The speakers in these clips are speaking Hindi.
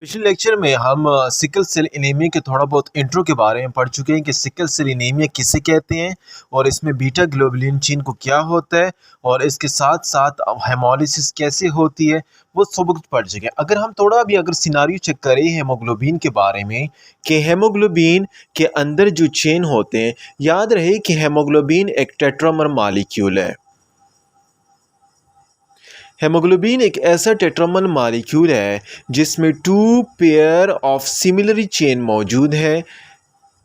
पिछले लेक्चर में हम सिकल सेल एनीमिया के थोड़ा बहुत इंट्रो के बारे में पढ़ चुके हैं कि सिकल सेल एनीमिया किसे कहते हैं और इसमें बीटा ग्लोबुलिन चेन को क्या होता है और इसके साथ साथ हेमोलिसिस कैसे होती है, वो सब कुछ पढ़ चुके हैं। अगर हम थोड़ा भी सिनारियो चेक करें हेमोग्लोबिन के बारे में कि हेमोग्लोबिन के अंदर जो चेन होते हैं, याद रहे कि हेमोग्लोबिन एक टेट्रामर मॉलिक्यूल है। हेमोग्लोबिन एक ऐसा टेट्रामर मॉलिक्यूल है जिसमें 2 पेयर ऑफ सिमिलर चेन मौजूद है।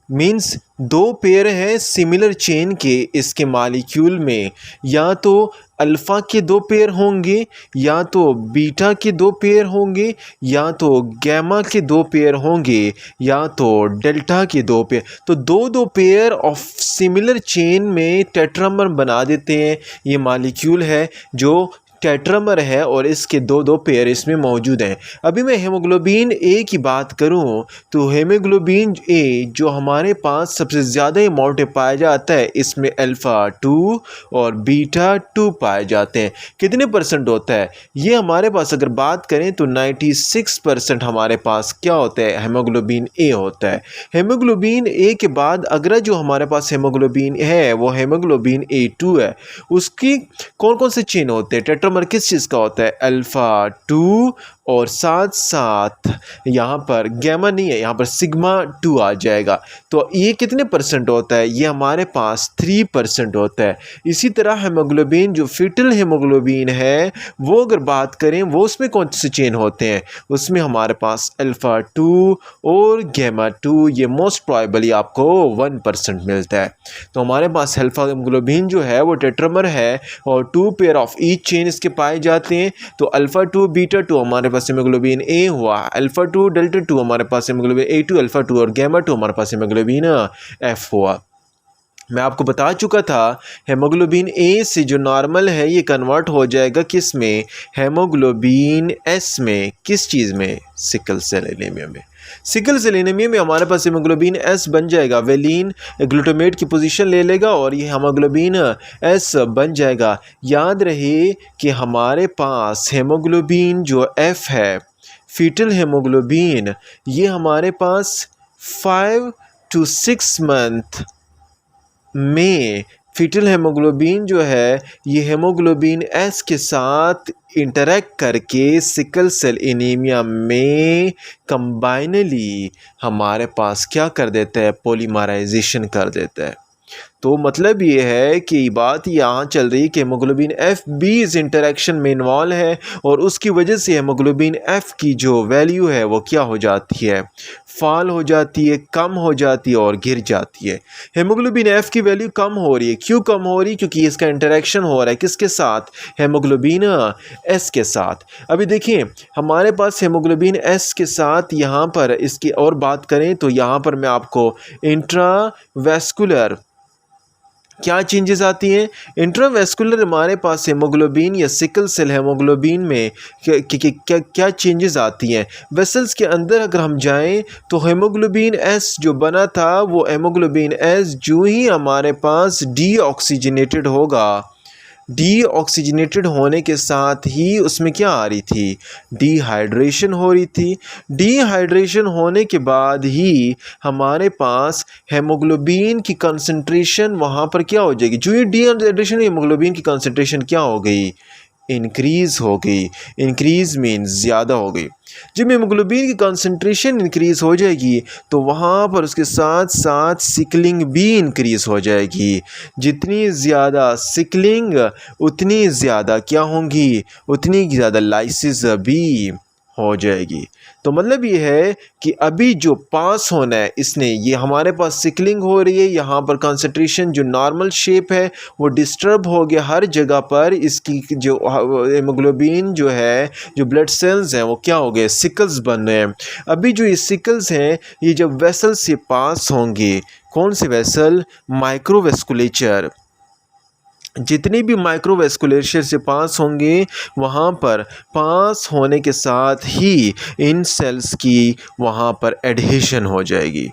मीन्स 2 पेयर हैं सिमिलर चेन के इसके मॉलिक्यूल में, या तो अल्फ़ा के 2 पेयर होंगे, या तो बीटा के 2 पेयर होंगे, या तो गैमा के 2 पेयर होंगे, या तो डेल्टा के 2 पेयर। तो 2 पेयर ऑफ सिमिलर चेन में टेट्रामर बना देते हैं। ये मॉलिक्यूल है जो टेट्रामर है और इसके 2 पेयर इसमें मौजूद हैं। अभी मैं हेमोग्लोबिन ए की बात करूं तो हेमोग्लोबिन ए जो हमारे पास सबसे ज़्यादा अमाउंट में पाया जाता है, इसमें अल्फ़ा 2 और बीटा 2 पाए जाते हैं। कितने परसेंट होता है ये हमारे पास? अगर बात करें तो 96% हमारे पास क्या होता है, हेमोग्लोबिन ए होता है। हेमोग्लोबिन ए के बाद अगला जो हमारे पास हेमोग्लोबिन है वो हेमोग्लोबिन A2 है। उसकी कौन कौन से चेन होते हैं? टेट्रामर किस चीज़ का होता है? अल्फ़ा 2 और साथ साथ यहाँ पर गैमा नहीं है, यहाँ पर सिग्मा 2 आ जाएगा। तो ये कितने परसेंट होता है? ये हमारे पास 3% होता है। इसी तरह हेमोग्लोबिन जो फीटल हेमोग्लोबिन है वो अगर बात करें वो उसमें कौन से चेन होते हैं? उसमें हमारे पास अल्फ़ा 2 और गैमा 2, ये मोस्ट प्रॉबेबली आपको 1% मिलता है। तो हमारे पास अल्फ़ा हेमोग्लोबिन जो है वो टेट्रामर है और 2 पेयर ऑफ ईच चेन इसके पाए जाते हैं। तो अल्फ़ा 2 बीटा 2 हमारे पास हेमोग्लोबिन ए हुआ, अल्फ़ा 2 डेल्टा 2 हमारे पास हेमोग्लोबिन A2 अल्फ़ा 2 और गैमा 2 हमारे पास हेमोग्लोबिन F हुआ। मैं आपको बता चुका था हेमोग्लोबिन ए से जो नॉर्मल है ये कन्वर्ट हो जाएगा किस में? हेमोग्लोबिन एस में। किस चीज़ में? सिकल सेल एनीमिया में। सिकल सेल एनीमिया में हमारे पास हेमोग्लोबिन एस बन जाएगा, वेलिन ग्लूटामेट की पोजीशन ले लेगा और ये हेमोग्लोबिन एस बन जाएगा। याद रहे कि हमारे पास हेमोग्लोबिन जो एफ है, फीटल हेमोग्लोबिन, ये हमारे पास 5 to 6 मंथ में फीटल हेमोग्लोबिन जो है ये हेमोग्लोबिन एस के साथ इंटरेक्ट करके सिकल सेल एनीमिया में कंबाइनली हमारे पास क्या कर देता है? पॉलीमराइजेशन कर देता है। तो मतलब ये है कि बात यहाँ चल रही है कि हेमोग्लोबिन एफ भी इस इंटरेक्शन में इन्वॉल्व है और उसकी वजह से हेमोग्लोबिन एफ की जो वैल्यू है वो क्या हो जाती है? फॉल हो जाती है, कम हो जाती है और गिर जाती है। हेमोग्लोबिन एफ की वैल्यू कम हो रही है। क्यों कम हो रही है? क्योंकि इसका इंटरेक्शन हो रहा है किसके साथ? हेमोग्लोबिन एस के साथ। अभी देखिए हमारे पास हेमोग्लोबिन एस के साथ यहाँ पर इसकी और बात करें तो यहाँ पर मैं आपको इंट्रावेस्कुलर क्या चेंजेस आती हैं? इंट्रावेस्कुलर हमारे पास हेमोग्लोबिन या सिकल सेल हेमोग्लोबिन में क्या चेंजेस आती हैं? वेसल्स के अंदर अगर हम जाएं तो हेमोग्लोबिन एस जो बना था वो हेमोग्लोबिन एस जो ही हमारे पास डीऑक्सीजनेटेड होगा, डीऑक्सीजनेटेड होने के साथ ही उसमें क्या आ रही थी? डिहाइड्रेशन हो रही थी। डिहाइड्रेशन होने के बाद ही हमारे पास हेमोग्लोबिन की कंसंट्रेशन वहाँ पर क्या हो जाएगी? जो ये डिहाइड्रेशन हेमोग्लोबिन की कंसंट्रेशन क्या हो गई? इंक्रीज़ हो गई। इंक्रीज़ मीन्स ज़्यादा हो गई। जब हेमोग्लोबिन की कंसंट्रेशन इंक्रीज़ हो जाएगी तो वहाँ पर उसके साथ साथ सिकलिंग भी इंक्रीज़ हो जाएगी। जितनी ज़्यादा सिकलिंग उतनी ज़्यादा क्या होंगी? उतनी ज़्यादा लाइसिस भी हो जाएगी। तो मतलब ये है कि अभी जो पास होना है इसने, ये हमारे पास सिकलिंग हो रही है, यहाँ पर कंसंट्रेशन जो नॉर्मल शेप है वो डिस्टर्ब हो गया हर जगह पर। इसकी जो हेमोग्लोबिन जो है, जो ब्लड सेल्स हैं वो क्या हो गए? सिकल्स बन रहे हैं। अभी जो ये सिकल्स हैं ये जब वेसल से पास होंगे, कौन से वेसल? माइक्रोवेस्कुलेचर। जितनी भी माइक्रोवेस्कुलेचर से पास होंगे वहाँ पर पास होने के साथ ही इन सेल्स की वहाँ पर एडहेशन हो जाएगी।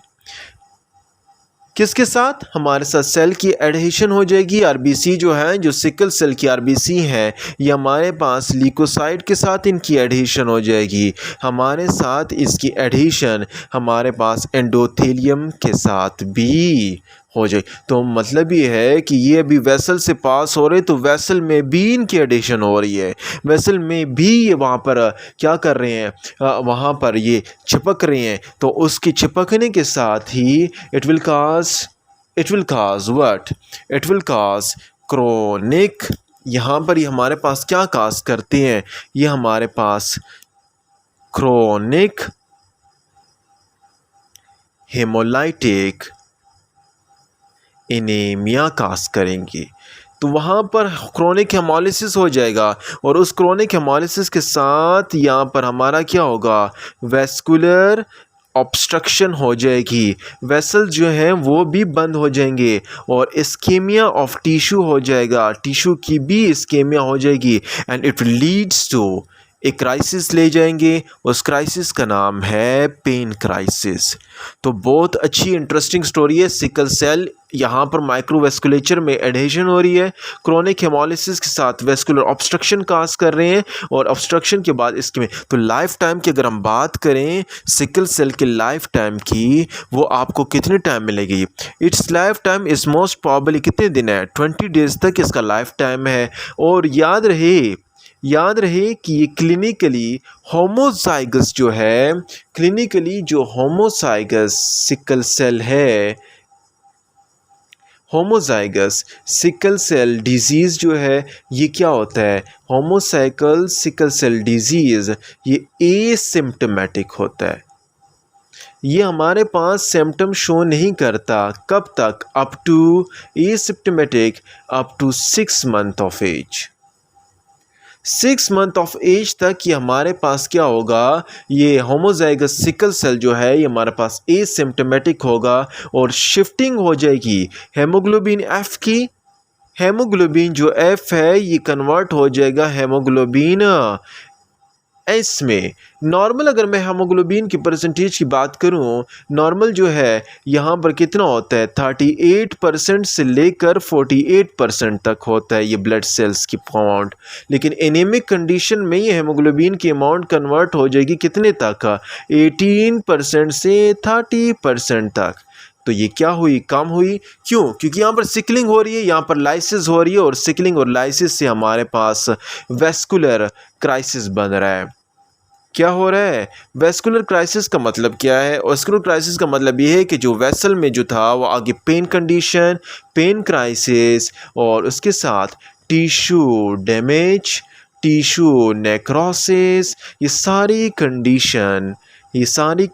किसके साथ? हमारे साथ सेल की एडहेशन हो जाएगी। आरबीसी जो है, जो सिकल सेल की आरबीसी है, ये हमारे पास ल्यूकोसाइट के साथ इनकी एडहेशन हो जाएगी। हमारे साथ इसकी एडहेशन हमारे पास एंडोथेलियम के साथ भी हो जाए। तो मतलब ये है कि ये अभी वेसल से पास हो रहे, तो वेसल में भी इनकी एडिशन हो रही है। वेसल में भी ये वहाँ पर क्या कर रहे हैं, वहाँ पर ये चिपक रहे हैं। तो उसकी चिपकने के साथ ही it will cause what? It will cause chronic. यहाँ पर ये हमारे पास क्या काज करते हैं? ये हमारे पास क्रोनिक हेमोलाइटिक एनीमिया काज करेंगे। तो वहाँ पर क्रोनिक हेमोलिसिस हो जाएगा, और उस क्रोनिक हेमोलिसिस के साथ यहाँ पर हमारा क्या होगा? वेस्कुलर ऑब्स्ट्रक्शन हो जाएगी। वेसल जो हैं वो भी बंद हो जाएंगे, और इस्केमिया ऑफ टिश्यू हो जाएगा। टिश्यू की भी इस्केमिया हो जाएगी, एंड इट लीड्स टू एक क्राइसिस ले जाएंगे। उस क्राइसिस का नाम है पेन क्राइसिस। तो बहुत अच्छी इंटरेस्टिंग स्टोरी है। सिकल सेल यहाँ पर माइक्रोवेस्कुलेचर में एडहेशन हो रही है, क्रोनिक हेमोलिसिस के साथ वेस्कुलर ऑब्स्ट्रक्शन काज कर रहे हैं, और ऑब्स्ट्रक्शन के बाद इसके में तो लाइफ टाइम की अगर हम बात करें सिकल सेल के लाइफ टाइम की, वो आपको कितने टाइम मिलेगी? It's life time is most probably कितने दिन है? 20 डेज तक इसका लाइफ टाइम है। और याद रहे कि ये क्लिनिकली होमोजाइगस जो है, क्लिनिकली जो होमोजाइगस सिकल सेल है, होमोजाइगस सिकल सेल डिजीज़ जो है, ये क्या होता है? होमोसाइकल सिकल सेल डिजीज़ ये एसिम्प्टोमेटिक होता है। ये हमारे पास सिम्टम शो नहीं करता। कब तक? Up to asymptomatic up to 6 month of age. 6 month of age तक ये हमारे पास क्या होगा? ये होमोजाइगस सिकल सेल जो है ये हमारे पास एसिम्प्टोमेटिक होगा, और शिफ्टिंग हो जाएगी हेमोग्लोबिन एफ की। हेमोग्लोबिन जो एफ है ये कन्वर्ट हो जाएगा हेमोग्लोबिन एस में। नॉर्मल अगर मैं हेमोग्लोबिन की परसेंटेज की बात करूं, नॉर्मल जो है यहाँ पर कितना होता है? 38% से लेकर 48% तक होता है ये ब्लड सेल्स की अमाउंट। लेकिन एनीमिक कंडीशन में ये हेमोग्लोबिन की अमाउंट कन्वर्ट हो जाएगी कितने तक? 18% से 30% तक। तो ये क्या हुई? कम हुई। क्यों? क्योंकि यहाँ पर सिकलिंग हो रही है, यहाँ पर लाइसिस हो रही है, और सिकलिंग और लाइसिस से हमारे पास वेस्कुलर क्राइसिस बन रहा है। क्या हो रहा है? वेस्कुलर क्राइसिस का मतलब क्या है? वेस्कुलर क्राइसिस का मतलब ये है कि जो वेसल में जो था वो आगे पेन कंडीशन, पेन क्राइसिस, और उसके साथ टिश्यू डैमेज, टिश्यू नेक्रोसिस, ये सारी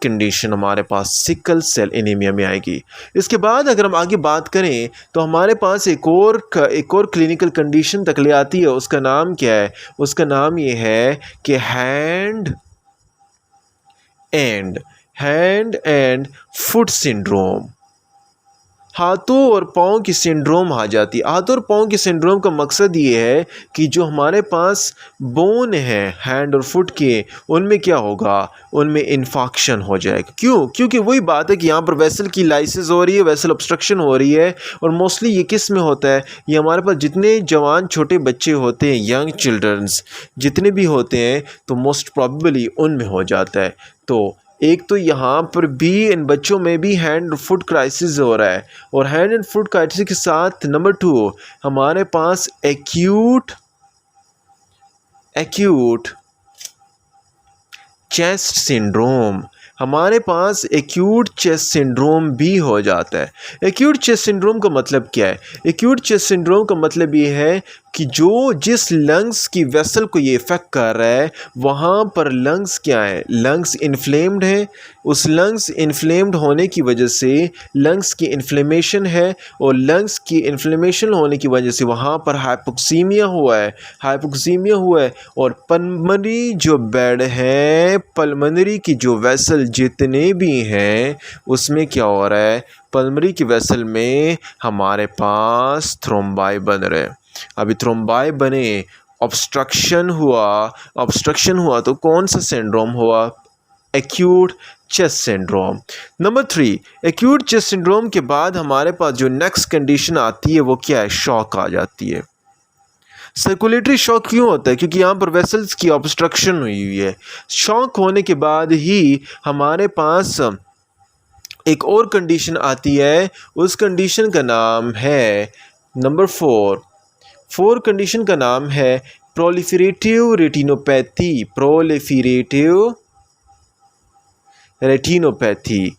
कंडीशन हमारे पास सिकल सेल एनीमिया में आएगी। इसके बाद अगर हम आगे बात करें तो हमारे पास एक और क्लिनिकल कंडीशन तक ले आती है। उसका नाम क्या है? उसका नाम ये है कि हैंड एंड फुट सिंड्रोम। हाथों और पाँव की सिंड्रोम आ जाती है। हाथों और पाँव की सिंड्रोम का मकसद ये है कि जो हमारे पास बोन है हैंड और फुट के, उनमें क्या होगा? उनमें इन्फेक्शन हो जाएगा। क्यों? क्योंकि वही बात है कि यहाँ पर वेसल की लाइसिस हो रही है, वेसल ऑब्स्ट्रक्शन हो रही है। और मोस्टली ये किस में होता है? ये हमारे पास जितने जवान छोटे बच्चे होते हैं, यंग चिल्ड्रंस जितने भी होते हैं, तो मोस्ट प्रॉबेबली उनमें हो जाता है। तो एक तो यहाँ पर भी इन बच्चों में भी हैंड फुट क्राइसिस हो रहा है, और हैंड एंड फुट क्राइसिस के साथ नंबर 2 हमारे पास एक्यूट चेस्ट सिंड्रोम। हमारे पास एक्यूट चेस्ट सिंड्रोम भी हो जाता है। एक्यूट चेस्ट सिंड्रोम का मतलब क्या है? एक्यूट चेस्ट सिंड्रोम का मतलब ये है कि जिस लंग्स की वेसल को ये इफेक्ट कर रहा है, वहाँ पर लंग्स क्या है? लंग्स इन्फ्लेम्ड है। उस लंग्स इन्फ्लेम्ड होने की वजह से लंग्स की इन्फ्लेमेशन है, और लंग्स की इन्फ्लेमेशन होने की वजह से वहाँ पर हाइपोक्सीमिया हुआ है। और पल्मोनरी जो बेड है, पल्मोनरी की जो वेसल जितने भी हैं, उसमें क्या हो रहा है? पल्मोनरी की वेसल में हमारे पास थ्रोम्बाई बन रहे हैं। अभी थ्रोम्बाई बने, ऑब्स्ट्रक्शन हुआ तो कौन सा सिंड्रोम हुआ? Acute chest syndrome. Number 3, acute chest syndrome के बाद हमारे पास जो नेक्स्ट कंडीशन आती है वो क्या है, शॉक आ जाती है। सर्कुलेटरी शॉक क्यों होता है, क्योंकि यहाँ पर वेसल्स की ऑब्स्ट्रक्शन हुई हुई है। शॉक होने के बाद ही हमारे पास एक और कंडीशन आती है, उस कंडीशन का नाम है नंबर 4 कंडीशन का नाम है प्रोलिफरेटिव रेटिनोपैथी। रेटिनोपैथी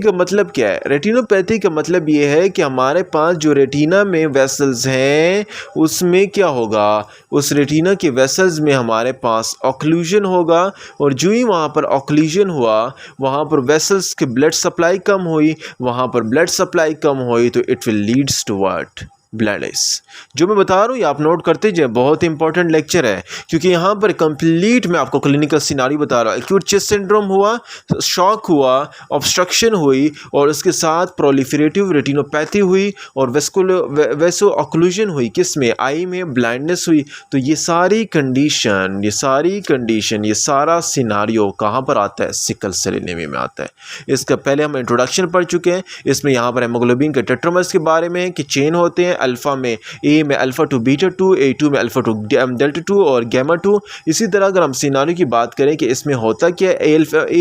का मतलब क्या है? रेटिनोपैथी का मतलब ये है कि हमारे पास जो रेटिना में वेसल्स हैं उसमें क्या होगा, उस रेटिना के वेसल्स में हमारे पास ऑक्लूजन होगा, और जो ही वहाँ पर ऑक्लूजन हुआ वहाँ पर वेसल्स की ब्लड सप्लाई कम हुई, वहाँ पर ब्लड सप्लाई कम हुई तो it will leads to what, blandness. जो मैं बता रहा हूँ ये आप नोट करते जाए, बहुत इंपॉर्टेंट लेक्चर है, क्योंकि यहाँ पर कंप्लीट मैं आपको क्लिनिकल सिनारी बता रहा हूँ। एक्यूट चेस्ट सिंड्रोम हुआ, शॉक हुआ, ऑब्स्ट्रक्शन हुई, और उसके साथ प्रोलिफरेटिव रेटिनोपैथी हुई, और वेसो ऑक्लूजन हुई, किस में, आई में, ब्लाइंडनेस हुई। तो ये सारी कंडीशन, ये सारा सिनारियो कहाँ पर आता है, सिकल सेल एनीमिया में आता है। इसका पहले हम इंट्रोडक्शन पढ़ चुके हैं। इसमें यहाँ पर हेमोग्लोबिन के टेट्रामर्स के बारे में कि चेन होते हैं, अल्फ़ा में ए में अल्फ़ा टू बीटा 2, A2 में अल्फ़ा टू डेल्टा 2 और गैमा 2। इसी तरह अगर हम सिनारियो की बात करें कि इसमें होता क्या है, ए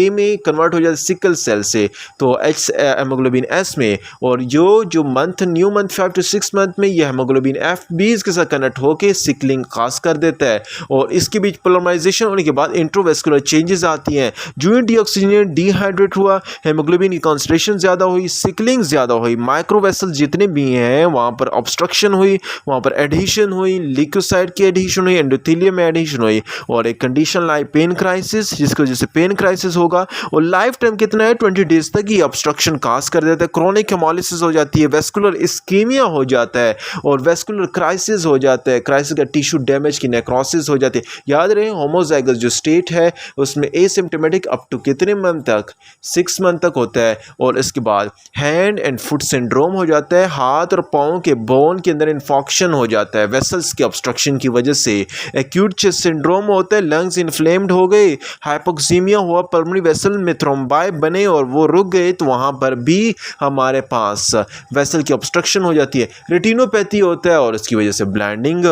में कन्वर्ट हो जाता है सिकल सेल से तो एच हेमोग्लोबिन एस में, और जो month new month 5 to 6 month में यह हेमोग्लोबिन एफ बीज के साथ कनेक्ट होकर सिकलिंग खास कर देता है, और इसके बीच पोलराइजेशन होने के बाद इंट्रोवेस्कुलर चेंजेस आती हैं। जो डीऑक्सीजनेट डिहाइड्रेट हुआ, हेमोग्लोबिन की कॉन्सेंट्रेशन ज़्यादा हुई, सिकलिंग ज़्यादा हुई, माइक्रोवेसल जितने भी हैं वहाँ पर ऑब्स्ट्रक्शन हुई, वहाँ पर एडहेशन हुई, लिकोसाइड की एडहेशन हुई, एंडोथेलियम में एडहेशन हुई, और एक कंडीशन लाई पेन क्राइसिस, जिसकी वजह से पेन क्राइसिस होगा, और लाइफ टाइम कितना है 20 डेज तक ये ऑब्स्ट्रक्शन काज कर देता है। क्रोनिक हेमोलिसिस हो जाती है, वेस्कुलर इस्कीमिया हो जाता है, और वेस्कुलर क्राइसिस हो जाता है, क्राइसिस का टिश्यू डैमेज की नेक्रोसिस हो जाती है। याद रहे होमोजाइगस जो स्टेट है उसमें एसिम्प्टोमेटिक अप टू कितने मंथ तक, 6 मंथ तक होता है, और इसके बाद हैंड एंड फुट सिंड्रोम हो जाता है, हाथ और पाँव के बोन के अंदर इन्फॉक्शन हो जाता है वेसल्स के ऑब्स्ट्रक्शन की वजह से। एक्यूट चेस्ट सिंड्रोम होता है, लंग्स इन्फ्लेम्ड हो गए, हाइपोक्सीमिया हुआ, पल्मोनरी वेसल में थ्रोम्बाई बने और वो रुक गए, तो वहाँ पर भी हमारे पास वेसल की ऑब्स्ट्रक्शन हो जाती है। रेटिनोपैथी होता है और इसकी वजह से ब्लाइंडिंग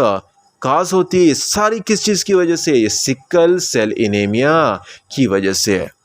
काज होती है। सारी किस चीज़ की वजह से, ये सिकल सेल एनीमिया की वजह से है।